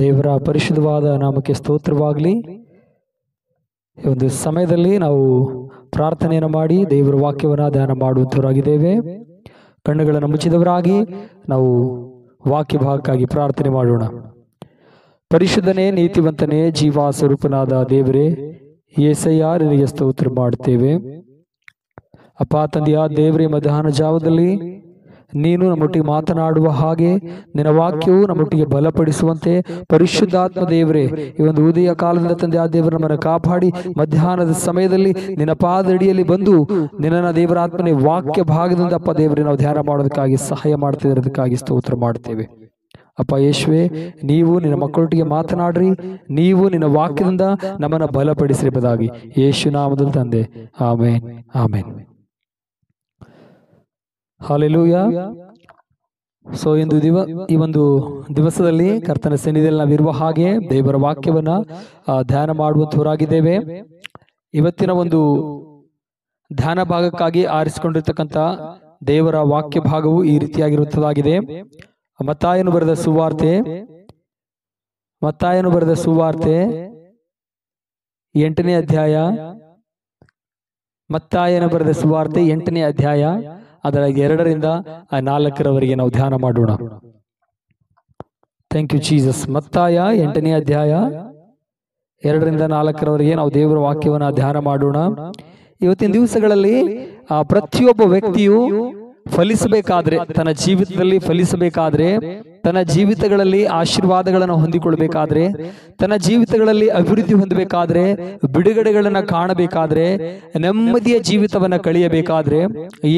ದೇವರ ಪರಿಶುದ್ಧವಾದ ನಾಮಕ್ಕೆ ಸ್ತೋತ್ರವಾಗಲಿ. ಈ ಒಂದು ಸಮಯದಲ್ಲಿ ನಾವು ಪ್ರಾರ್ಥನೆಯನ್ನು ಮಾಡಿ ದೇವರ ವಾಕ್ಯವನ್ನು ಧ್ಯಾನ ಮಾಡುವಂತವರಾಗಿದ್ದೇವೆ. ಕಣ್ಣುಗಳನ್ನು ಮುಚ್ಚಿದವರಾಗಿ ನಾವು ವಾಕ್ಯ ಭಾಗಕ್ಕಾಗಿ ಪ್ರಾರ್ಥನೆ ಮಾಡೋಣ. ಪರಿಶುದ್ಧನೇ, ನೀತಿವಂತನೇ, ಜೀವ ಸ್ವರೂಪನಾದ ದೇವರೇ, ಯೇಸಯ್ಯ ನಿನಗೆ ಸ್ತೋತ್ರ ಮಾಡುತ್ತೇವೆ. ಅಪ್ಪ ತಂದೆಯ ದೇವರೇ, ಮಧ್ಯಾಹ್ನ ಜಾವದಲ್ಲಿ ನೀನು ನಮ್ಮೊಟ್ಟಿಗೆ ಮಾತನಾಡುವ ಹಾಗೆ ನಿನ್ನ ವಾಕ್ಯವು ನಮ್ಮೊಟ್ಟಿಗೆ ಬಲಪಡಿಸುವಂತೆ ಪರಿಶುದ್ಧಾತ್ಮ ದೇವರೇ, ಈ ಒಂದು ಉದಯ ಕಾಲದಿಂದ ತಂದೆ ಆ ದೇವರ ನಮ್ಮನ್ನು ಕಾಪಾಡಿ ಮಧ್ಯಾಹ್ನದ ಸಮಯದಲ್ಲಿ ನಿನ್ನ ಪಾದಡಿಯಲ್ಲಿ ಬಂದು ನಿನ್ನ ದೇವರಾತ್ಮನೇ ವಾಕ್ಯ ಭಾಗದಿಂದ ಅಪ್ಪ ದೇವರೇ ನಾವು ಧ್ಯಾನ ಮಾಡೋದಕ್ಕಾಗಿ ಸಹಾಯ ಮಾಡ್ತಿರೋದಕ್ಕಾಗಿ ಸ್ತೋತ್ರ ಮಾಡ್ತೇವೆ. ಅಪ್ಪ ಯೇಸುವೆ, ನೀವು ನಿನ್ನ ಮಕ್ಕಳೊಟ್ಟಿಗೆ ಮಾತನಾಡ್ರಿ, ನೀವು ನಿನ್ನ ವಾಕ್ಯದಿಂದ ನಮ್ಮನ್ನು ಬಲಪಡಿಸಿರಬಹುದಾಗಿ ಯೇಸು ನಾಮದಲ್ಲಿ ತಂದೆ, ಆಮೇನ್ ಆಮೇನ್. ಹಾಲೆಲೂಯಾ. ಸೊ ಈ ಒಂದು ದಿವಸದಲ್ಲಿ ಕರ್ತನ ಸನ್ನಿಧಿಯಲ್ಲಿ ನಾವಿರುವ ಹಾಗೆ ದೇವರ ವಾಕ್ಯವನ್ನ ಧ್ಯಾನ ಮಾಡುವಂತವರಾಗಿದ್ದೇವೆ. ಇವತ್ತಿನ ಒಂದು ಧ್ಯಾನ ಭಾಗಕ್ಕಾಗಿ ಆರಿಸಿಕೊಂಡಿರ್ತಕ್ಕಂಥ ದೇವರ ವಾಕ್ಯ ಭಾಗವು ಈ ರೀತಿಯಾಗಿರುತ್ತದಾಗಿದೆ. ಮತ್ತಾಯನು ಬರೆದ ಸುವಾರ್ತೆ 8ನೇ ಅಧ್ಯಾಯ. ಮತ್ತಾಯನು ಬರೆದ ಸುವಾರ್ತೆ 8ನೇ ಅಧ್ಯಾಯ ಅದರ 2ರಿಂದ 4ರವರೆಗೆ ನಾವು ಧ್ಯಾನ ಮಾಡೋಣ. Thank you Jesus. ಮತ್ತಾಯ 8ನೇ ಅಧ್ಯಾಯ 2ರಿಂದ 4ರವರೆಗೆ ನಾವು ದೇವರ ವಾಕ್ಯವನ್ನ ಧ್ಯಾನ ಮಾಡೋಣ. ಇವತ್ತಿನ ದಿವಸಗಳಲ್ಲಿ ಪ್ರತಿಯೊಬ್ಬ ವ್ಯಕ್ತಿಯು ಫಲಿಸಬೇಕಾದ್ರೆ, ತನ್ನ ಜೀವಿತದಲ್ಲಿ ಫಲಿಸಬೇಕಾದ್ರೆ, ತನ್ನ ಜೀವಿತಗಳಲ್ಲಿ ಆಶೀರ್ವಾದಗಳನ್ನು ಹೊಂದಿಕೊಳ್ಬೇಕಾದ್ರೆ, ತನ್ನ ಜೀವಿತಗಳಲ್ಲಿ ಅಭಿವೃದ್ಧಿ ಹೊಂದಬೇಕಾದ್ರೆ, ಬಿಡುಗಡೆಗಳನ್ನ ಕಾಣಬೇಕಾದ್ರೆ, ನೆಮ್ಮದಿಯ ಜೀವಿತವನ್ನ ಕಳೆಯಬೇಕಾದ್ರೆ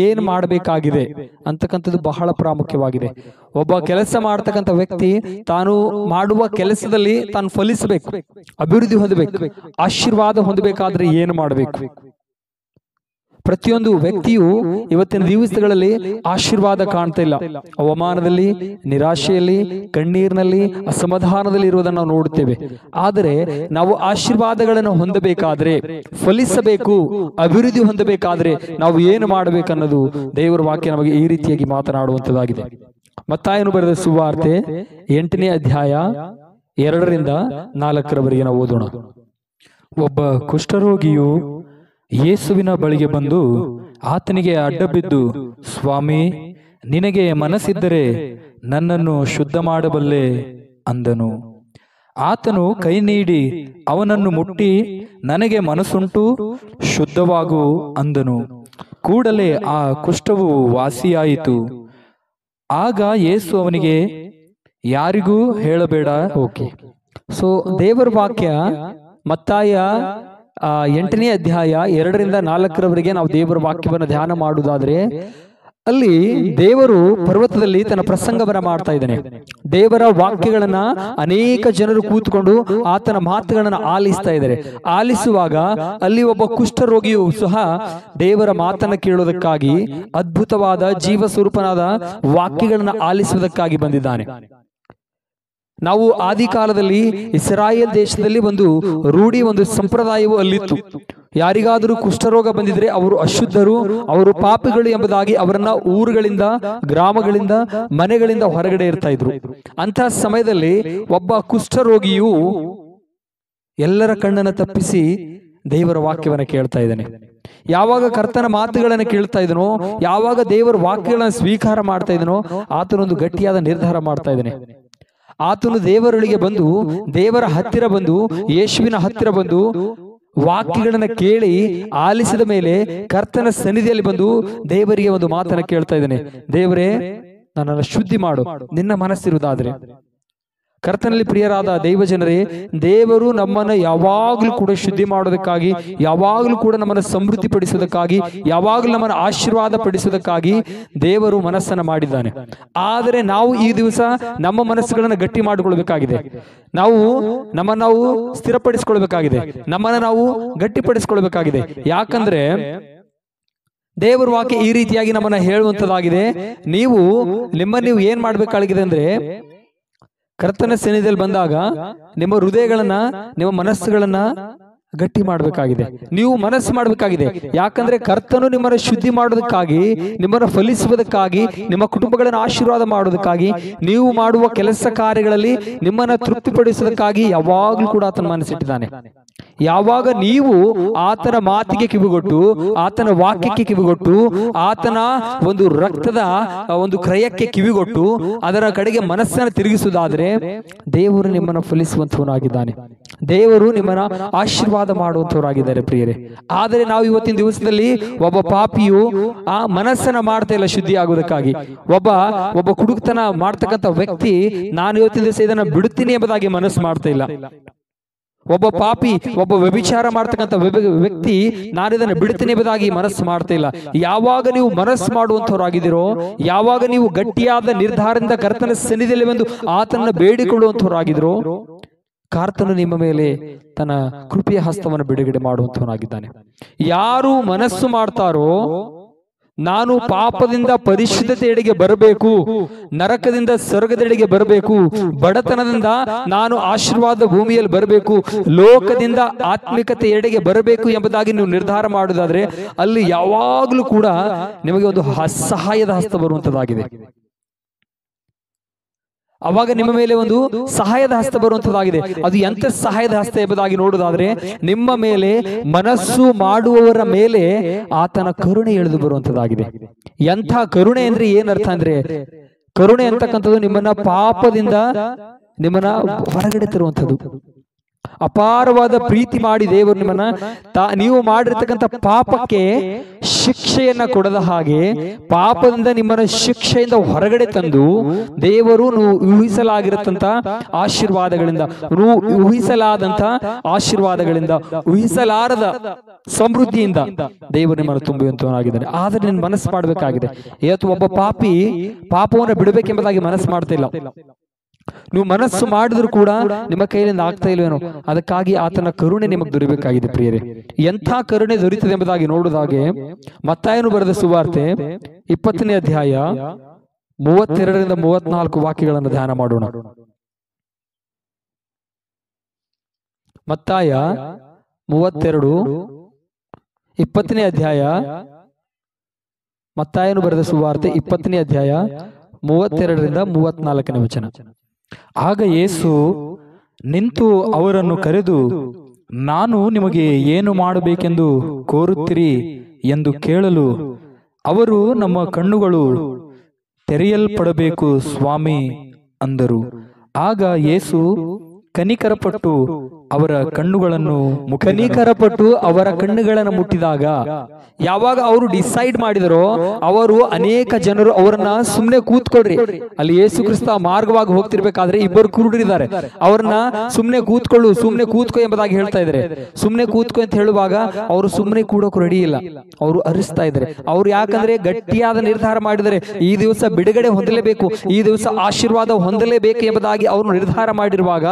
ಏನು ಮಾಡಬೇಕಾಗಿದೆ ಅಂತಕ್ಕಂಥದ್ದು ಬಹಳ ಪ್ರಾಮುಖ್ಯವಾಗಿದೆ. ಒಬ್ಬ ಕೆಲಸ ಮಾಡ್ತಕ್ಕಂಥ ವ್ಯಕ್ತಿ ತಾನು ಮಾಡುವ ಕೆಲಸದಲ್ಲಿ ತಾನು ಫಲಿಸಬೇಕು, ಅಭಿವೃದ್ಧಿ ಹೊಂದಬೇಕು, ಆಶೀರ್ವಾದ ಹೊಂದಬೇಕಾದ್ರೆ ಏನು ಮಾಡಬೇಕು? ಪ್ರತಿಯೊಂದು ವ್ಯಕ್ತಿಯು ಇವತ್ತಿನ ದಿವಸಗಳಲ್ಲಿ ಆಶೀರ್ವಾದ ಕಾಣ್ತಾ ಇಲ್ಲ. ಅವಮಾನದಲ್ಲಿ, ನಿರಾಶೆಯಲ್ಲಿ, ಕಣ್ಣೀರಿನಲ್ಲಿ, ಅಸಮಾಧಾನದಲ್ಲಿ ಇರುವುದನ್ನು ನಾವು ನೋಡುತ್ತೇವೆ. ಆದರೆ ನಾವು ಆಶೀರ್ವಾದಗಳನ್ನು ಹೊಂದಬೇಕಾದ್ರೆ, ಫಲಿಸಬೇಕು, ಅಭಿವೃದ್ಧಿ ಹೊಂದಬೇಕಾದ್ರೆ ನಾವು ಏನು ಮಾಡಬೇಕನ್ನೋದು ದೇವರ ವಾಕ್ಯ ನಮಗೆ ಈ ರೀತಿಯಾಗಿ ಮಾತನಾಡುವಂತದ್ದಾಗಿದೆ. ಮತ್ತಾಯನು ಬರೆದ ಸುವಾರ್ತೆ 8ನೇ ಅಧ್ಯಾಯ 2ರಿಂದ 4ರವರೆಗೆ ನಾವು ಓದೋಣ. ಒಬ್ಬ ಕುಷ್ಠರೋಗಿಯು ಯೇಸುವಿನ ಬಳಿಗೆ ಬಂದು ಆತನಿಗೆ ಅಡ್ಡಬಿದ್ದು, ಸ್ವಾಮಿ, ನಿನಗೆ ಮನಸ್ಸಿದ್ದರೆ ನನ್ನನ್ನು ಶುದ್ಧ ಮಾಡಬಲ್ಲೆ ಅಂದನು. ಆತನು ಕೈ ನೀಡಿ ಅವನನ್ನು ಮುಟ್ಟಿ, ನನಗೆ ಮನಸ್ಸುಂಟು, ಶುದ್ಧವಾಗು ಅಂದನು. ಕೂಡಲೇ ಆ ಕುಷ್ಠವು ವಾಸಿಯಾಯಿತು. ಆಗ ಯೇಸು ಅವನಿಗೆ, ಯಾರಿಗೂ ಹೇಳಬೇಡ. ಓಕೆ. ಸೊ ದೇವರ ವಾಕ್ಯ ಮತ್ತಾಯ 8ನೇ ಅಧ್ಯಾಯ 2ರಿಂದ 4ರವರೆಗೆ ನಾವು ದೇವರ ವಾಕ್ಯವನ್ನು ಧ್ಯಾನ ಮಾಡುವುದಾದ್ರೆ, ಅಲ್ಲಿ ದೇವರು ಪರ್ವತದಲ್ಲಿ ತನ್ನ ಪ್ರಸಂಗವನ್ನ ಮಾಡ್ತಾ ಇದ್ದಾನೆ. ದೇವರ ವಾಕ್ಯಗಳನ್ನ ಅನೇಕ ಜನರು ಕೂತ್ಕೊಂಡು ಆತನ ಮಾತುಗಳನ್ನ ಆಲಿಸ್ತಾ ಇದ್ದಾರೆ. ಆಲಿಸುವಾಗ ಅಲ್ಲಿ ಒಬ್ಬ ಕುಷ್ಠರೋಗಿಯು ಸಹ ದೇವರ ಮಾತನ್ನ ಕೇಳೋದಕ್ಕಾಗಿ, ಅದ್ಭುತವಾದ ಜೀವ ಸ್ವರೂಪನಾದ ವಾಕ್ಯಗಳನ್ನ ಆಲಿಸುವುದಕ್ಕಾಗಿ ಬಂದಿದ್ದಾನೆ. ನಾವು ಆದಿ ಕಾಲದಲ್ಲಿ ಇಸ್ರಾಯೇಲ್ ದೇಶದಲ್ಲಿ ಒಂದು ರೂಢಿ, ಒಂದು ಸಂಪ್ರದಾಯವು ಅಲ್ಲಿತ್ತು. ಯಾರಿಗಾದರೂ ಕುಷ್ಠರೋಗ ಬಂದಿದ್ರೆ ಅವರು ಅಶುದ್ಧರು, ಅವರು ಪಾಪಿಗಳು ಎಂಬುದಾಗಿ ಅವರನ್ನ ಊರುಗಳಿಂದ, ಗ್ರಾಮಗಳಿಂದ, ಮನೆಗಳಿಂದ ಹೊರಗಡೆ ಇರ್ತಾ ಇದ್ರು. ಅಂತಹ ಸಮಯದಲ್ಲಿ ಒಬ್ಬ ಕುಷ್ಠರೋಗಿಯು ಎಲ್ಲರ ಕಣ್ಣನ್ನು ತಪ್ಪಿಸಿ ದೇವರ ವಾಕ್ಯವನ್ನ ಕೇಳ್ತಾ ಇದ್ದಾನೆ. ಯಾವಾಗ ಕರ್ತನ ಮಾತುಗಳನ್ನು ಕೇಳ್ತಾ ಇದನೋ, ಯಾವಾಗ ದೇವರ ವಾಕ್ಯಗಳನ್ನು ಸ್ವೀಕಾರ ಮಾಡ್ತಾ ಇದನೋ, ಆತನೊಂದು ಗಟ್ಟಿಯಾದ ನಿರ್ಧಾರ ಮಾಡ್ತಾ ಇದ್ದಾನೆ. ಆತನು ದೇವರೊಳಗೆ ಬಂದು, ದೇವರ ಹತ್ತಿರ ಬಂದು, ಯೇಸುವಿನ ಹತ್ತಿರ ಬಂದು ವಾಕ್ಯಗಳನ್ನ ಕೇಳಿ ಆಲಿಸಿದ ಮೇಲೆ ಕರ್ತನ ಸನ್ನಿಧಿಯಲ್ಲಿ ಬಂದು ದೇವರಿಗೆ ಒಂದು ಮಾತನ್ನ ಕೇಳ್ತಾ ಇದ್ದಾನೆ. ದೇವರೇ, ನನ್ನನ್ನು ಶುದ್ಧಿ ಮಾಡು, ನಿನ್ನ ಮನಸ್ಸಿರುವುದಾದ್ರೆ. ಕರ್ತನಲ್ಲಿ ಪ್ರಿಯರಾದ ದೈವ ಜನರೇ, ದೇವರು ನಮ್ಮನ್ನು ಯಾವಾಗಲೂ ಕೂಡ ಶುದ್ಧಿ ಮಾಡೋದಕ್ಕಾಗಿ, ಯಾವಾಗಲೂ ಕೂಡ ನಮ್ಮನ್ನು ಸಮೃದ್ಧಿ ಪಡಿಸೋದಕ್ಕಾಗಿ, ಯಾವಾಗಲೂ ನಮ್ಮನ್ನು ಆಶೀರ್ವಾದ ಪಡಿಸೋದಕ್ಕಾಗಿ ದೇವರು ಮನಸ್ಸನ್ನು ಮಾಡಿದ್ದಾನೆ. ಆದರೆ ನಾವು ಈ ದಿವಸ ನಮ್ಮ ಮನಸ್ಸುಗಳನ್ನು ಗಟ್ಟಿ ಮಾಡಿಕೊಳ್ಬೇಕಾಗಿದೆ. ನಮ್ಮನ್ನು ನಾವು ಸ್ಥಿರಪಡಿಸಿಕೊಳ್ಬೇಕಾಗಿದೆ, ನಮ್ಮನ್ನು ನಾವು ಗಟ್ಟಿಪಡಿಸಿಕೊಳ್ಬೇಕಾಗಿದೆ. ಯಾಕಂದ್ರೆ ದೇವರ ವಾಕ್ಯ ಈ ರೀತಿಯಾಗಿ ನಮ್ಮನ್ನ ಹೇಳುವಂತದ್ದಾಗಿದೆ. ನೀವು ಏನ್ ಮಾಡ್ಬೇಕಾಗಿದೆ ಅಂದ್ರೆ, ಕರ್ತನ ಸನ್ನಿಧಿಯಲ್ಲಿ ಬಂದಾಗ ನಿಮ್ಮ ಹೃದಯಗಳನ್ನ, ನಿಮ್ಮ ಮನಸ್ಸುಗಳನ್ನ ಗಟ್ಟಿ ಮಾಡಬೇಕಾಗಿದೆ, ನೀವು ಮನಸ್ಸು ಮಾಡಬೇಕಾಗಿದೆ. ಯಾಕಂದ್ರೆ ಕರ್ತನು ನಿಮ್ಮನ್ನು ಶುದ್ಧಿ ಮಾಡೋದಕ್ಕಾಗಿ, ನಿಮ್ಮನ್ನು ಫಲಿಸುವುದಕ್ಕಾಗಿ, ನಿಮ್ಮ ಕುಟುಂಬಗಳನ್ನು ಆಶೀರ್ವಾದ ಮಾಡೋದಕ್ಕಾಗಿ, ನೀವು ಮಾಡುವ ಕೆಲಸ ಕಾರ್ಯಗಳಲ್ಲಿ ನಿಮ್ಮನ್ನು ತೃಪ್ತಿಪಡಿಸೋದಕ್ಕಾಗಿ ಯಾವಾಗಲೂ ಕೂಡ ಆತನ ಮನಸ್ಸಿಟ್ಟಿದ್ದಾನೆ. ಯಾವಾಗ ನೀವು ಆತನ ಮಾತಿಗೆ ಕಿವಿಗೊಟ್ಟು, ಆತನ ವಾಕ್ಯಕ್ಕೆ ಕಿವಿಗೊಟ್ಟು, ಆತನ ಒಂದು ರಕ್ತದ ಒಂದು ಕ್ರಯಕ್ಕೆ ಕಿವಿಗೊಟ್ಟು ಅದರ ಕಡೆಗೆ ಮನಸ್ಸನ್ನು ತಿರುಗಿಸುವುದಾದ್ರೆ ದೇವರು ನಿಮ್ಮನ್ನು ಫಲಿಸುವಂತವನಾಗಿದ್ದಾನೆ, ದೇವರು ನಿಮ್ಮನ್ನ ಆಶೀರ್ವಾದ ಮಾಡುವಂತವರಾಗಿದ್ದಾರೆ ಪ್ರಿಯರೇ. ಆದರೆ ನಾವು ಇವತ್ತಿನ ದಿವಸದಲ್ಲಿ ಒಬ್ಬ ಪಾಪಿಯು ಆ ಮನಸ್ಸನ್ನ ಮಾಡ್ತಾ ಇಲ್ಲ ಶುದ್ಧಿ ಆಗುವುದಕ್ಕಾಗಿ. ಒಬ್ಬ ಕುಡುಕ್ತನ ಮಾಡ್ತಕ್ಕಂಥ ವ್ಯಕ್ತಿ ನಾನು ಇವತ್ತಿನ ದಿವಸ ಇದನ್ನ ಬಿಡುತ್ತೀನಿ ಎಂಬುದಾಗಿ ಮನಸ್ಸು ಮಾಡ್ತಾ ಇಲ್ಲ. ಒಬ್ಬ ಪಾಪಿ, ಒಬ್ಬ ವ್ಯಭಿಚಾರ ಮಾಡ್ತಕ್ಕಂಥ ವ್ಯಕ್ತಿ ನಾನು ಇದನ್ನು ಬಿಡ್ತೀನಿ ಎಂಬುದಾಗಿ ಮನಸ್ಸು ಮಾಡ್ತಾ ಇಲ್ಲ. ಯಾವಾಗ ನೀವು ಮನಸ್ಸು ಮಾಡುವಂತವರಾಗಿದ್ದೀರೋ, ಯಾವಾಗ ನೀವು ಗಟ್ಟಿಯಾದ ನಿರ್ಧಾರದಿಂದ ಕರ್ತನ ಸನ್ನಿಧಿಯಲ್ಲಿ ಬಂದು ಆತನನ್ನು ಬೇಡಿಕೊಳ್ಳುವಂತವರಾಗಿದ್ದೀರೋ, ಕರ್ತನು ನಿಮ್ಮ ಮೇಲೆ ತನ್ನ ಕೃಪೆಯ ಹಸ್ತವನ್ನು ಬಿಡುಗಡೆ ಮಾಡುವಂತವನಾಗಿದ್ದಾನೆ. ಯಾರು ಮನಸ್ಸು ಮಾಡ್ತಾರೋ ನಾನು ಪಾಪದಿಂದ ಪರಿಶುದ್ಧತೆಯೆಡೆಗೆ ಬರಬೇಕು, ನರಕದಿಂದ ಸ್ವರ್ಗದೆಡೆಗೆ ಬರಬೇಕು, ಬಡತನದಿಂದ ನಾನು ಆಶೀರ್ವಾದ ಭೂಮಿಯಲ್ಲಿ ಬರಬೇಕು, ಲೋಕದಿಂದ ಆತ್ಮಿಕತೆಯೆಡೆಗೆ ಬರಬೇಕು ಎಂಬುದಾಗಿ ನೀವು ನಿರ್ಧಾರ ಮಾಡುವುದಾದ್ರೆ ಅಲ್ಲಿ ಯಾವಾಗಲೂ ಕೂಡ ನಿಮಗೆ ಒಂದು ಸಹಾಯದ ಹಸ್ತ ಬರುವಂತದ್ದಾಗಿದೆ. ಅವಾಗ ನಿಮ್ಮ ಮೇಲೆ ಒಂದು ಸಹಾಯದ ಹಸ್ತ ಬರುವಂತದ್ದಾಗಿದೆ. ಅದು ಎಂತ ಸಹಾಯದ ಹಸ್ತ ಎಂಬುದಾಗಿ ನೋಡುವುದಾದ್ರೆ ನಿಮ್ಮ ಮೇಲೆ, ಮನಸ್ಸು ಮಾಡುವವರ ಮೇಲೆ ಆತನ ಕರುಣೆ ಎಳೆದು ಬರುವಂತದ್ದಾಗಿದೆ. ಎಂಥ ಕರುಣೆ ಅಂದ್ರೆ ಏನರ್ಥ ಅಂದ್ರೆ, ಕರುಣೆ ಅಂತಕ್ಕಂಥದ್ದು ನಿಮ್ಮನ್ನ ಪಾಪದಿಂದ ನಿಮ್ಮನ್ನ ಹೊರಗಡೆ ತರುವಂಥದ್ದು. ಅಪಾರವಾದ ಪ್ರೀತಿ ಮಾಡಿ ದೇವರು ನಿಮ್ಮನ್ನ ನೀವು ಮಾಡಿರ್ತಕ್ಕಂಥ ಪಾಪಕ್ಕೆ ಶಿಕ್ಷೆಯನ್ನ ಕೊಡದ ಹಾಗೆ ಪಾಪದಿಂದ ನಿಮ್ಮನ್ನ ಶಿಕ್ಷೆಯಿಂದ ಹೊರಗಡೆ ತಂದು ದೇವರು ಊಹಿಸಲಾಗಿರತಂತ ಆಶೀರ್ವಾದಗಳಿಂದ, ಊಹಿಸಲಾದಂತ ಆಶೀರ್ವಾದಗಳಿಂದ, ಊಹಿಸಲಾರದ ಸಮೃದ್ಧಿಯಿಂದ ದೇವರು ನಿಮ್ಮನ್ನು ತುಂಬುವಂತವನಾಗಿದ್ದಾನೆ. ಆದ್ರೆ ನೀನು ಮನಸ್ಸು ಮಾಡಬೇಕಾಗಿದೆ. ಇವತ್ತು ಒಬ್ಬ ಪಾಪಿ ಪಾಪವನ್ನು ಬಿಡಬೇಕೆಂಬುದಾಗಿ ಮನಸ್ಸು ಮಾಡ್ತಿಲ್ಲ. ನೀವು ಮನಸ್ಸು ಮಾಡಿದ್ರು ಕೂಡ ನಿಮ್ಮ ಕೈಲಿಂದ ಆಗ್ತಾ ಇಲ್ವೇನೋ, ಅದಕ್ಕಾಗಿ ಆತನ ಕರುಣೆ ನಿಮಗೆ ದೊರೆಯಬೇಕಾಗಿದೆ ಪ್ರಿಯರೇ. ಎಂಥ ಕರುಣೆ ದೊರೆಯುತ್ತದೆ ಎಂಬುದಾಗಿ ನೋಡುವುದಾಗೆ ಮತ್ತಾಯನು ಬರೆದ ಸುವಾರ್ತೆ 20ನೇ ಅಧ್ಯಾಯ 32ರಿಂದ 34 ವಾಕ್ಯಗಳನ್ನು ಧ್ಯಾನ ಮಾಡೋಣ. ಮತ್ತಾಯ 32 20ನೇ ಅಧ್ಯಾಯ, ಮತ್ತಾಯನು ಬರೆದ ಸುವಾರ್ತೆ 20ನೇ ಅಧ್ಯಾಯ 32ರಿಂದ 34ನೇ ವಚನ. ಆಗ ಯೇಸು ನಿಂತು ಅವರನ್ನು ಕರೆದು, ನಾನು ನಿಮಗೆ ಏನು ಮಾಡಬೇಕೆಂದು ಕೋರುತ್ತೀರಿ ಎಂದು ಕೇಳಲು ಅವರು, ನಮ್ಮ ಕಣ್ಣುಗಳು ತೆರೆಯಲ್ಪಡಬೇಕು ಸ್ವಾಮಿ ಅಂದರು. ಆಗ ಯೇಸು ಕನಿಕರಪಟ್ಟು ಅವರ ಕಣ್ಣುಗಳನ್ನು ಮುಟ್ಟಿದಾಗ, ಯಾವಾಗ ಅವರು ಡಿಸೈಡ್ ಮಾಡಿದರೋ, ಅವರು ಅನೇಕ ಜನರು ಅವರನ್ನ ಸುಮ್ನೆ ಕೂತ್ಕೊಳ್ರಿ, ಅಲ್ಲಿ ಯೇಸು ಕ್ರಿಸ್ತ ಮಾರ್ಗವಾಗಿ ಹೋಗ್ತಿರ್ಬೇಕಾದ್ರೆ ಇಬ್ಬರು ಕುರುಡರಿದ್ದಾರೆ, ಅವ್ರನ್ನ ಸುಮ್ನೆ ಕೂತ್ಕೊ ಎಂಬುದಾಗಿ ಹೇಳ್ತಾ ಇದ್ದಾರೆ. ಸುಮ್ನೆ ಕೂತ್ಕೊ ಅಂತ ಹೇಳುವಾಗ ಅವರು ಸುಮ್ನೆ ಕೂಡೋಕು ರೆಡಿ ಇಲ್ಲ, ಅವರು ಅರಿಸ್ತಾ ಇದ್ದಾರೆ. ಅವ್ರು ಯಾಕಂದ್ರೆ ಗಟ್ಟಿಯಾದ ನಿರ್ಧಾರ ಮಾಡಿದರೆ ಈ ದಿವಸ ಬಿಡುಗಡೆ ಹೊಂದಲೇಬೇಕು, ಈ ದಿವಸ ಆಶೀರ್ವಾದ ಹೊಂದಲೇಬೇಕು ಎಂಬುದಾಗಿ ಅವರು ನಿರ್ಧಾರ ಮಾಡಿರುವಾಗ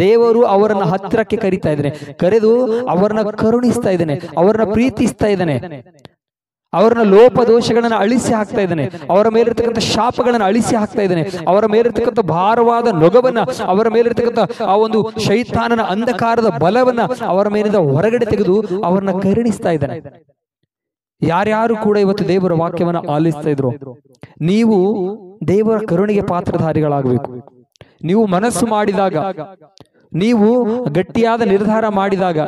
ದೇವರು ಅವರನ್ನ ಹತ್ತಿರಕ್ಕೆ ಕರೀತಾ ಇದ್ದಾನೆ, ಕರೆದು ಅವರನ್ನ ಕರುಣಿಸ್ತಾ ಇದ್ದಾನೆ, ಅವರನ್ನ ಪ್ರೀತಿಸ್ತಾ ಇದ್ದಾನೆ, ಅವರನ್ನ ಲೋಪದೋಷಗಳನ್ನ ಅಳಿಸಿ ಹಾಕ್ತಾ ಇದ್ದಾನೆ, ಅವರ ಮೇಲಿರ್ತಕ್ಕಂಥ ಶಾಪಗಳನ್ನ ಅಳಿಸಿ ಹಾಕ್ತಾ ಇದ್ದಾನೆ, ಅವರ ಮೇಲಿರ್ತಕ್ಕಂಥ ಭಾರವಾದ ನೊಗವನ್ನ, ಅವರ ಮೇಲಿರ್ತಕ್ಕಂಥ ಆ ಒಂದು ಶೈತಾನನ ಅಂಧಕಾರದ ಬಲವನ್ನ ಅವರ ಮೇಲಿಂದ ಹೊರಗಡೆ ತೆಗೆದು ಅವರನ್ನ ಕರುಣಿಸ್ತಾ ಇದ್ದಾನೆ. ಯಾರ್ಯಾರು ಕೂಡ ಇವತ್ತು ದೇವರ ವಾಕ್ಯವನ್ನ ಆಲಿಸ್ತಾ ಇದ್ರು, ನೀವು ದೇವರ ಕರುಣೆಗೆ ಪಾತ್ರಧಾರಿಗಳಾಗಬೇಕು. ನೀವು ಮನಸ್ಸು ಮಾಡಿದಾಗ, ನೀವು ಗಟ್ಟಿಯಾದ ನಿರ್ಧಾರ ಮಾಡಿದಾಗ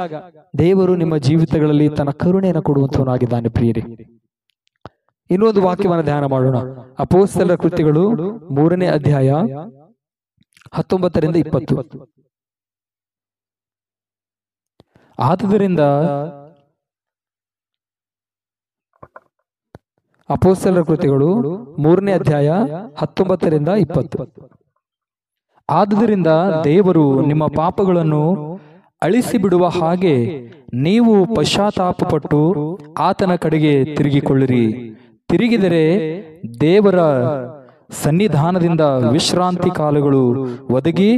ದೇವರು ನಿಮ್ಮ ಜೀವಿತಗಳಲ್ಲಿ ತನ್ನ ಕರುಣೆಯನ್ನು ಕೊಡುವಂತವನಾಗಿದ್ದಾನೆ ಪ್ರಿಯರೇ. ಇನ್ನೊಂದು ವಾಕ್ಯವನ್ನು ಧ್ಯಾನ ಮಾಡೋಣ. ಅಪೊಸ್ತಲರ ಕೃತ್ಯಗಳು 3ನೇ ಅಧ್ಯಾಯ 19ರಿಂದ 20. ಆದುದರಿಂದ ಅಪೊಸ್ತಲರ ಕೃತ್ಯಗಳು 3ನೇ ಅಧ್ಯಾಯ 19ರಿಂದ 20. ಆದುದರಿಂದ ದೇವರು ನಿಮ್ಮ ಪಾಪಗಳನ್ನು ಅಳಿಸಿ ಬಿಡುವ ಹಾಗೆ ನೀವು ಪಶ್ಚಾತ್ತಾಪಪಟ್ಟು ಆತನ ಕಡೆಗೆ ತಿರುಗಿಕೊಳ್ಳಿರಿ. ತಿರುಗಿದರೆ ದೇವರ ಸನ್ನಿಧಾನದಿಂದ ವಿಶ್ರಾಂತಿ ಕಾಲಗಳು ಒದಗಿ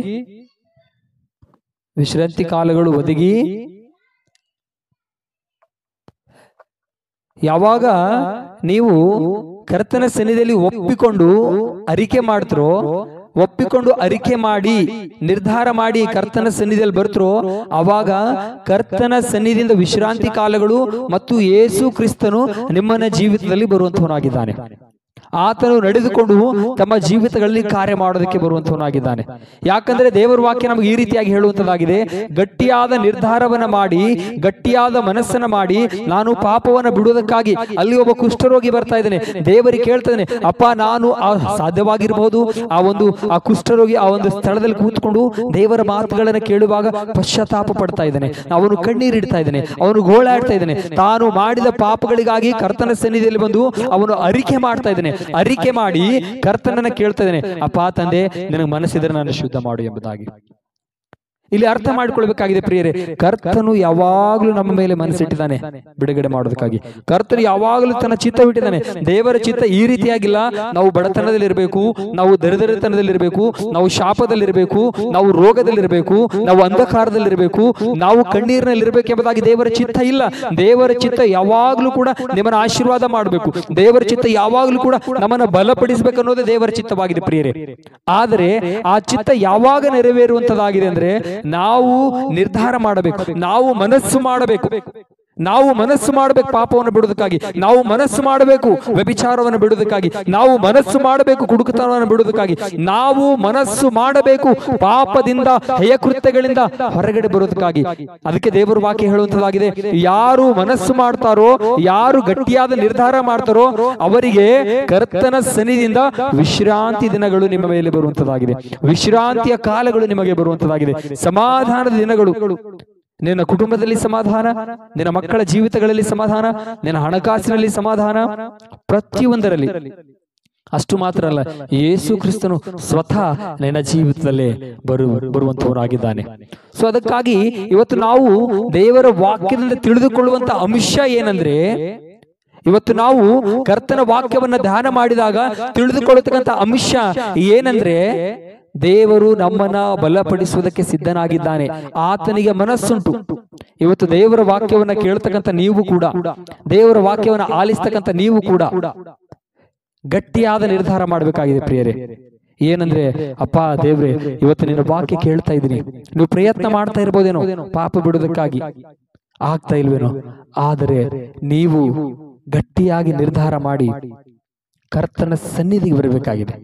ಯಾವಾಗ ನೀವು ಕರ್ತನ ಸನ್ನಿಧಿಯಲ್ಲಿ ಒಪ್ಪಿಕೊಂಡು ಅರಿಕೆ ಮಾಡ್ತಿರೋ, ಒಪ್ಪಿಕೊಂಡು ಅರಿಕೆ ಮಾಡಿ ನಿರ್ಧಾರ ಮಾಡಿ ಕರ್ತನ ಸನ್ನಿಧಿಯಲ್ಲಿ ಬರ್ತಾರೋ ಅವಾಗ ಕರ್ತನ ಸನ್ನಿಧಿಯಿಂದ ವಿಶ್ರಾಂತಿ ಕಾಲಗಳು ಮತ್ತು ಯೇಸು ಕ್ರಿಸ್ತನು ನಿಮ್ಮನ್ನ ಜೀವಿತದಲ್ಲಿ ಬರುವಂತವನಾಗಿದ್ದಾನೆ. ಆತನು ನಡೆದುಕೊಂಡು ತಮ್ಮ ಜೀವಿತಗಳಲ್ಲಿ ಕಾರ್ಯ ಮಾಡೋದಕ್ಕೆ ಬರುವಂತವನಾಗಿದ್ದಾನೆ. ಯಾಕಂದ್ರೆ ದೇವರ ವಾಕ್ಯ ನಮಗೆ ಈ ರೀತಿಯಾಗಿ ಹೇಳುವಂತದ್ದಾಗಿದೆ, ಗಟ್ಟಿಯಾದ ನಿರ್ಧಾರವನ್ನ ಮಾಡಿ ಗಟ್ಟಿಯಾದ ಮನಸ್ಸನ್ನ ಮಾಡಿ ನಾನು ಪಾಪವನ್ನ ಬಿಡುವುದಕ್ಕಾಗಿ. ಅಲ್ಲಿ ಒಬ್ಬ ಕುಷ್ಠರೋಗಿ ಬರ್ತಾ ಇದ್ದಾನೆ, ದೇವರಿಗೆ ಕೇಳ್ತಾನೆ, ಅಪ್ಪ ನಾನು ಸಾಧ್ಯವಾಗಿರಬಹುದು ಆ ಕುಷ್ಠರೋಗಿ ಆ ಒಂದು ಸ್ಥಳದಲ್ಲಿ ಕೂತ್ಕೊಂಡು ದೇವರ ಮಾತುಗಳನ್ನ ಕೇಳುವಾಗ ಪಶ್ಚಾತ್ತಾಪ ಪಡ್ತಾ ಇದ್ದಾನೆ, ಅವನು ಕಣ್ಣೀರಿಡ್ತಾ ಇದ್ದಾನೆ, ಅವನು ಗೋಳಾಡ್ತಾ ಇದ್ದಾನೆ, ತಾನು ಮಾಡಿದ ಪಾಪಗಳಿಗಾಗಿ ಕರ್ತನ ಸನ್ನಿಧಿಯಲ್ಲಿ ಬಂದು ಅವನು ಅರಿಕೆ ಮಾಡ್ತಾ ಇದ್ದಾನೆ. ಅರಿಕೆ ಮಾಡಿ ಕರ್ತನನ್ನ ಕೇಳ್ತಾ ಇದ್ದಾನೆ, ಅಪ್ಪ ತಂದೆ ನಿನಗೆ ಮನಸ್ಸಿದ್ರೆ ನಾನು ಶುದ್ಧ ಮಾಡು ಎಂಬುದಾಗಿ. ಇಲ್ಲಿ ಅರ್ಥ ಮಾಡಿಕೊಳ್ಬೇಕಾಗಿದೆ ಪ್ರಿಯರೇ, ಕರ್ತನು ಯಾವಾಗಲೂ ನಮ್ಮ ಮೇಲೆ ಮನಸ್ಸಿಟ್ಟಿದ್ದಾನೆ ಬಿಡುಗಡೆ ಮಾಡೋದಕ್ಕಾಗಿ. ಕರ್ತನು ಯಾವಾಗಲೂ ತನ್ನ ಚಿತ್ತವಿಟ್ಟಿದ್ದಾನೆ. ದೇವರ ಚಿತ್ತ ಈ ರೀತಿಯಾಗಿಲ್ಲ, ನಾವು ಬಡತನದಲ್ಲಿರಬೇಕು, ನಾವು ದರಿದ್ರತನದಲ್ಲಿರಬೇಕು, ನಾವು ಶಾಪದಲ್ಲಿರಬೇಕು, ನಾವು ರೋಗದಲ್ಲಿರಬೇಕು, ನಾವು ಅಂಧಕಾರದಲ್ಲಿರಬೇಕು, ನಾವು ಕಣ್ಣೀರಿನಲ್ಲಿರಬೇಕು ಎಂಬುದಾಗಿ ದೇವರ ಚಿತ್ತ ಇಲ್ಲ. ದೇವರ ಚಿತ್ತ ಯಾವಾಗಲೂ ಕೂಡ ನಿಮ್ಮನ್ನ ಆಶೀರ್ವಾದ ಮಾಡಬೇಕು. ದೇವರ ಚಿತ್ತ ಯಾವಾಗಲೂ ಕೂಡ ನಮ್ಮನ್ನ ಬಲಪಡಿಸಬೇಕು ಅನ್ನೋದೇ ದೇವರ ಚಿತ್ತವಾಗಿದೆ ಪ್ರಿಯರೇ. ಆದರೆ ಆ ಚಿತ್ತ ಯಾವಾಗ ನೆರವೇರುವಂತದ್ದಾಗಿದೆ ಅಂದ್ರೆ ನಾವು ನಿರ್ಧಾರ ಮಾಡಬೇಕು, ನಾವು ಮನಸ್ಸು ಮಾಡಬೇಕು. ನಾವು ಮನಸ್ಸು ಮಾಡಬೇಕು ಪಾಪವನ್ನು ಬಿಡುವುದಕ್ಕಾಗಿ, ನಾವು ಮನಸ್ಸು ಮಾಡಬೇಕು ವ್ಯಭಿಚಾರವನ್ನು ಬಿಡುವುದಕ್ಕಾಗಿ, ನಾವು ಮನಸ್ಸು ಮಾಡಬೇಕು ಕುಡುಕತನವನ್ನು ಬಿಡುವುದಕ್ಕಾಗಿ, ನಾವು ಮನಸ್ಸು ಮಾಡಬೇಕು ಪಾಪದಿಂದ ಹೇಯಕೃತ್ಯಗಳಿಂದ ಹೊರಗಡೆ ಬರುವುದಕ್ಕಾಗಿ. ಅದಕ್ಕೆ ದೇವರ ವಾಕ್ಯ ಹೇಳುವಂತದ್ದಾಗಿದೆ, ಯಾರು ಮನಸ್ಸು ಮಾಡ್ತಾರೋ, ಯಾರು ಗಟ್ಟಿಯಾದ ನಿರ್ಧಾರ ಮಾಡ್ತಾರೋ ಅವರಿಗೆ ಕರ್ತನ ಸನ್ನಿಧಿಯಿಂದ ವಿಶ್ರಾಂತಿ ದಿನಗಳು ನಿಮ್ಮ ಮೇಲೆ ಬರುವಂತದ್ದಾಗಿದೆ. ವಿಶ್ರಾಂತಿಯ ಕಾಲಗಳು ನಿಮಗೆ ಬರುವಂತದ್ದಾಗಿದೆ. ಸಮಾಧಾನದ ದಿನಗಳು. ನಿನ್ನ ಕುಟುಂಬದಲ್ಲಿ ಸಮಾಧಾನ, ನಿನ್ನ ಮಕ್ಕಳ ಜೀವಿತಗಳಲ್ಲಿ ಸಮಾಧಾನ, ನಿನ್ನ ಹಣಕಾಸಿನಲ್ಲಿ ಸಮಾಧಾನ, ಪ್ರತಿಯೊಂದರಲ್ಲಿ. ಅಷ್ಟು ಮಾತ್ರ ಅಲ್ಲ, ಯೇಸು ಕ್ರಿಸ್ತನು ಸ್ವತಃ ನಿನ್ನ ಜೀವಿತದಲ್ಲೇ ಬರುವಂತವನಾಗಿದ್ದಾನೆ. ಸೊ ಅದಕ್ಕಾಗಿ ಇವತ್ತು ನಾವು ದೇವರ ವಾಕ್ಯದಿಂದ ತಿಳಿದುಕೊಳ್ಳುವಂತ ಅಂಶ ಏನಂದ್ರೆ, ಇವತ್ತು ನಾವು ಕರ್ತನ ವಾಕ್ಯವನ್ನ ಧ್ಯಾನ ಮಾಡಿದಾಗ ತಿಳಿದುಕೊಳ್ಳತಕ್ಕಂಥ ಅಂಶ ಏನಂದ್ರೆ, ದೇವರು ನಮ್ಮನ್ನ ಬಲಪಡಿಸುವುದಕ್ಕೆ ಸಿದ್ಧನಾಗಿದ್ದಾನೆ. ಆತನಿಗೆ ಮನಸ್ಸುಂಟು. ಇವತ್ತು ದೇವರ ವಾಕ್ಯವನ್ನ ಕೇಳ್ತಕ್ಕಂಥ ನೀವು ಕೂಡ, ದೇವರ ವಾಕ್ಯವನ್ನ ಆಲಿಸ್ತಕ್ಕಂಥ ನೀವು ಕೂಡ ಗಟ್ಟಿಯಾದ ನಿರ್ಧಾರ ಮಾಡಬೇಕಾಗಿದೆ ಪ್ರಿಯರೇ. ಏನಂದ್ರೆ, ಅಪ್ಪ ದೇವ್ರೆ, ಇವತ್ತು ನಿನ್ನ ವಾಕ್ಯ ಕೇಳ್ತಾ ಇದ್ದೀನಿ, ನೀವು ಪ್ರಯತ್ನ ಮಾಡ್ತಾ ಇರ್ಬೋದೇನೋ ಪಾಪ ಬಿಡೋದಕ್ಕಾಗಿ, ಆಗ್ತಾ ಇಲ್ವೇನೋ, ಆದರೆ ನೀವು ಗಟ್ಟಿಯಾಗಿ ನಿರ್ಧಾರ ಮಾಡಿ ಕರ್ತನ ಸನ್ನಿಧಿಗೆ ಬರಬೇಕಾಗಿದೆ.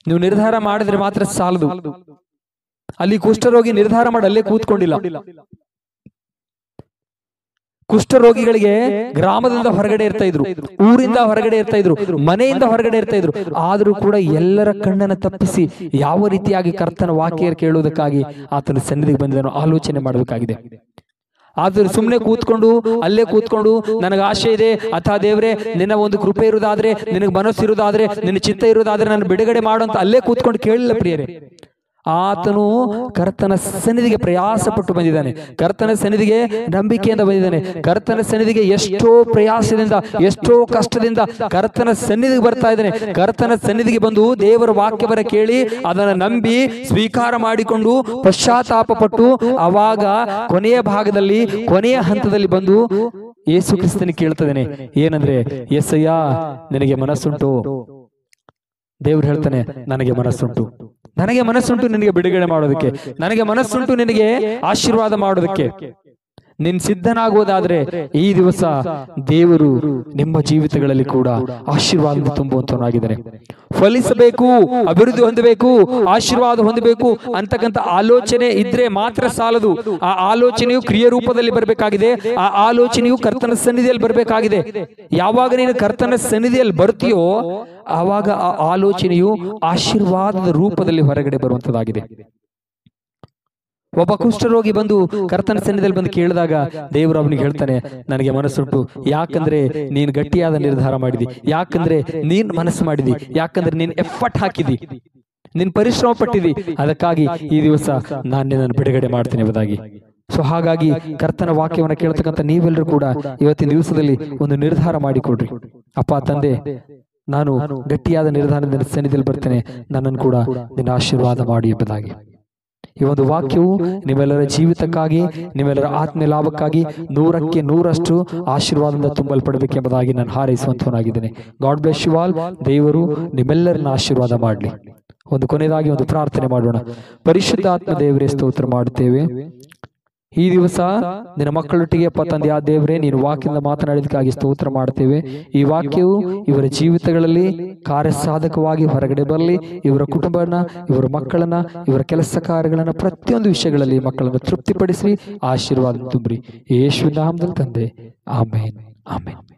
ನೀವು ನಿರ್ಧಾರ ಮಾಡಿದ್ರೆ ಮಾತ್ರ ಸಾಲದು. ಅಲ್ಲಿ ಕುಷ್ಠರೋಗಿ ನಿರ್ಧಾರ ಮಾಡಿ ಅಲ್ಲೇ ಕೂತ್ಕೊಂಡಿಲ್ಲ. ಕುಷ್ಠರೋಗಿಗಳಿಗೆ ಗ್ರಾಮದಿಂದ ಹೊರಗಡೆ ಇರ್ತಾ ಇದ್ರು, ಊರಿಂದ ಹೊರಗಡೆ ಇರ್ತಾ ಇದ್ರು, ಮನೆಯಿಂದ ಹೊರಗಡೆ ಇರ್ತಾ ಇದ್ರು. ಆದ್ರೂ ಕೂಡ ಎಲ್ಲರ ಕಣ್ಣನ್ನು ತಪ್ಪಿಸಿ ಯಾವ ರೀತಿಯಾಗಿ ಕರ್ತನ ವಾಕ್ಯ ಕೇಳುವುದಕ್ಕಾಗಿ ಆತನ ಸನ್ನಿಧಿಗೆ ಬಂದಿದ್ದನ್ನು ಆಲೋಚನೆ ಮಾಡಬೇಕಾಗಿದೆ. ಆದ್ರೆ ಸುಮ್ಮನೆ ಕೂತ್ಕೊಂಡು ಅಲ್ಲೇ ಕೂತ್ಕೊಂಡು ನನಗೆ ಆಶೆ ಇದೆ ಅಥವಾ ದೇವ್ರೆ ನಿನ್ನ ಒಂದು ಕೃಪೆ ಇರುವುದಾದ್ರೆ, ನಿನಗೆ ಮನಸ್ಸು ಇರುವುದಾದ್ರೆ, ನಿನ್ನ ಚಿತ್ತ ಇರುವುದಾದ್ರೆ ನನ್ನ ಬಿಡುಗಡೆ ಮಾಡುವಂತ ಅಲ್ಲೇ ಕೂತ್ಕೊಂಡು ಕೇಳಿಲ್ಲ ಪ್ರಿಯರೇ. ಆತನು ಕರ್ತನ ಸನ್ನಿಧಿಗೆ ಪ್ರಯಾಸ ಪಟ್ಟು ಬಂದಿದ್ದಾನೆ, ಕರ್ತನ ಸನ್ನಿಧಿಗೆ ನಂಬಿಕೆಯಿಂದ ಬಂದಿದ್ದಾನೆ. ಕರ್ತನ ಸನ್ನಿಧಿಗೆ ಎಷ್ಟೋ ಪ್ರಯಾಸದಿಂದ, ಎಷ್ಟೋ ಕಷ್ಟದಿಂದ ಕರ್ತನ ಸನ್ನಿಧಿಗೆ ಬರ್ತಾ ಇದ್ದಾನೆ. ಕರ್ತನ ಸನ್ನಿಧಿಗೆ ಬಂದು ದೇವರ ವಾಕ್ಯವನ್ನ ಕೇಳಿ ಅದನ್ನ ನಂಬಿ ಸ್ವೀಕಾರ ಮಾಡಿಕೊಂಡು ಪಶ್ಚಾತ್ತಾಪ ಪಟ್ಟು ಅವಾಗ ಕೊನೆಯ ಭಾಗದಲ್ಲಿ, ಕೊನೆಯ ಹಂತದಲ್ಲಿ ಬಂದು ಯೇಸು ಕ್ರಿಸ್ತನಿಗೆ ಕೇಳ್ತದೇನೆ, ಏನಂದ್ರೆ, ಯೆಸಯ್ಯ ನಿನಗೆ ಮನಸ್ಸುಂಟು? ದೇವ್ರು ಹೇಳ್ತಾನೆ, ನನಗೆ ಮನಸ್ಸುಂಟು, ನನಗೆ ಮನಸ್ಸುಂಟು ನಿನಗೆ ಬಿಡುಗಡೆ ಮಾಡೋದಕ್ಕೆ, ನನಗೆ ಮನಸ್ಸುಂಟು ನಿನಗೆ ಆಶೀರ್ವಾದ ಮಾಡೋದಕ್ಕೆ. ನೀನ್ ಸಿದ್ಧನಾಗುವುದಾದ್ರೆ ಈ ದಿವಸ ದೇವರು ನಿಮ್ಮ ಜೀವಿತಗಳಲ್ಲಿ ಕೂಡ ಆಶೀರ್ವಾದ ತುಂಬುವಂತವನಾಗಿದ್ದಾನೆ. ಫಲಿಸಬೇಕು, ಅಭಿವೃದ್ಧಿ ಹೊಂದಬೇಕು, ಆಶೀರ್ವಾದ ಹೊಂದಬೇಕು ಅಂತಕ್ಕಂಥ ಆಲೋಚನೆ ಇದ್ರೆ ಮಾತ್ರ ಸಾಲದು. ಆ ಆಲೋಚನೆಯು ಕ್ರಿಯೆ ರೂಪದಲ್ಲಿ ಬರಬೇಕಾಗಿದೆ. ಆ ಆಲೋಚನೆಯು ಕರ್ತನ ಸನ್ನಿಧಿಯಲ್ಲಿ ಬರಬೇಕಾಗಿದೆ. ಯಾವಾಗ ನೀನು ಕರ್ತನ ಸನ್ನಿಧಿಯಲ್ಲಿ ಬರ್ತೀಯೋ ಆವಾಗ ಆ ಆಲೋಚನೆಯು ಆಶೀರ್ವಾದದ ರೂಪದಲ್ಲಿ ಹೊರಗಡೆ ಬರುವಂತದ್ದಾಗಿದೆ. ಒಬ್ಬ ಕುಷ್ಠರೋಗಿ ಬಂದು ಕರ್ತನ ಸನ್ನಿಧಿಯಲ್ಲಿ ಬಂದು ಕೇಳಿದಾಗ ದೇವರು ಅವನಿಗೆ ಹೇಳ್ತಾನೆ, ನನಗೆ ಮನಸ್ಸುಂಟು, ಯಾಕಂದ್ರೆ ನೀನ್ ಗಟ್ಟಿಯಾದ ನಿರ್ಧಾರ ಮಾಡಿದಿ, ಯಾಕಂದ್ರೆ ನೀನ್ ಮನಸ್ಸು ಮಾಡಿದಿ, ಯಾಕಂದ್ರೆ ನೀನ್ ಎಫರ್ಟ್ ಹಾಕಿದಿ, ನೀನ್ ಪರಿಶ್ರಮ ಪಟ್ಟಿದಿ, ಅದಕ್ಕಾಗಿ ಈ ದಿವಸ ನಾನು ನಿನ್ನನ್ನು ಬಿಡುಗಡೆ ಮಾಡ್ತೀನಿ ಎಂಬುದಾಗಿ. ಸೊ ಹಾಗಾಗಿ ಕರ್ತನ ವಾಕ್ಯವನ್ನು ಕೇಳ್ತಕ್ಕಂಥ ನೀವೆಲ್ಲರೂ ಕೂಡ ಇವತ್ತಿನ ದಿವಸದಲ್ಲಿ ಒಂದು ನಿರ್ಧಾರ ಮಾಡಿಕೊಡ್ರಿ. ಅಪ್ಪ ತಂದೆ, ನಾನು ಗಟ್ಟಿಯಾದ ನಿರ್ಧಾರದಿಂದ ಸನ್ನಿಧಿಯಲ್ಲಿ ಬರ್ತೇನೆ, ನನ್ನನ್ನು ಕೂಡ ನಿನ್ನ ಆಶೀರ್ವಾದ ಮಾಡಿ ಎಂಬುದಾಗಿ. ಈ ಒಂದು ವಾಕ್ಯವು ನಿಮ್ಮೆಲ್ಲರ ಜೀವಿತಕ್ಕಾಗಿ, ನಿಮ್ಮೆಲ್ಲರ ಆತ್ಮೀಯ ಲಾಭಕ್ಕಾಗಿ 100ಕ್ಕೆ 100ರಷ್ಟು ಆಶೀರ್ವಾದದಿಂದ ತುಂಬಲ್ಪಡಬೇಕೆಂಬುದಾಗಿ ನಾನು ಹಾರೈಸುವಂತವನಾಗಿದ್ದೇನೆ. God bless you all. ದೇವರು ನಿಮ್ಮೆಲ್ಲರನ್ನ ಆಶೀರ್ವಾದ ಮಾಡಲಿ. ಒಂದು ಕೊನೆಯದಾಗಿ ಒಂದು ಪ್ರಾರ್ಥನೆ ಮಾಡೋಣ. ಪರಿಶುದ್ಧಾತ್ಮ ದೇವರೇ, ಸ್ತೋತ್ರ ಮಾಡುತ್ತೇವೆ. ಈ ದಿವಸ ನಿನ್ನ ಮಕ್ಕಳೊಟ್ಟಿಗೆ ತಂದೆ ಆ ದೇವರೇ, ನೀನು ವಾಕ್ಯದಿಂದ ಮಾತನಾಡಿದಕ್ಕಾಗಿ ಸ್ತೋತ್ರ ಮಾಡ್ತೇವೆ. ಈ ವಾಕ್ಯವು ಇವರ ಜೀವಿತಗಳಲ್ಲಿ ಕಾರ್ಯಸಾಧಕವಾಗಿ ಹೊರಗಡೆ ಬರಲಿ. ಇವರ ಕುಟುಂಬನ, ಇವರ ಮಕ್ಕಳನ್ನ, ಇವರ ಕೆಲಸ ಕಾರ್ಯಗಳನ್ನ, ಪ್ರತಿಯೊಂದು ವಿಷಯಗಳಲ್ಲಿ ಮಕ್ಕಳನ್ನು ತೃಪ್ತಿಪಡಿಸಿ ಆಶೀರ್ವಾದ ತುಂಬ್ರಿ. ಯೇಸುವಿನ ನಾಮದಲ್ಲಿ ತಂದೆ, ಆಮೇನ್, ಆಮೇನ್.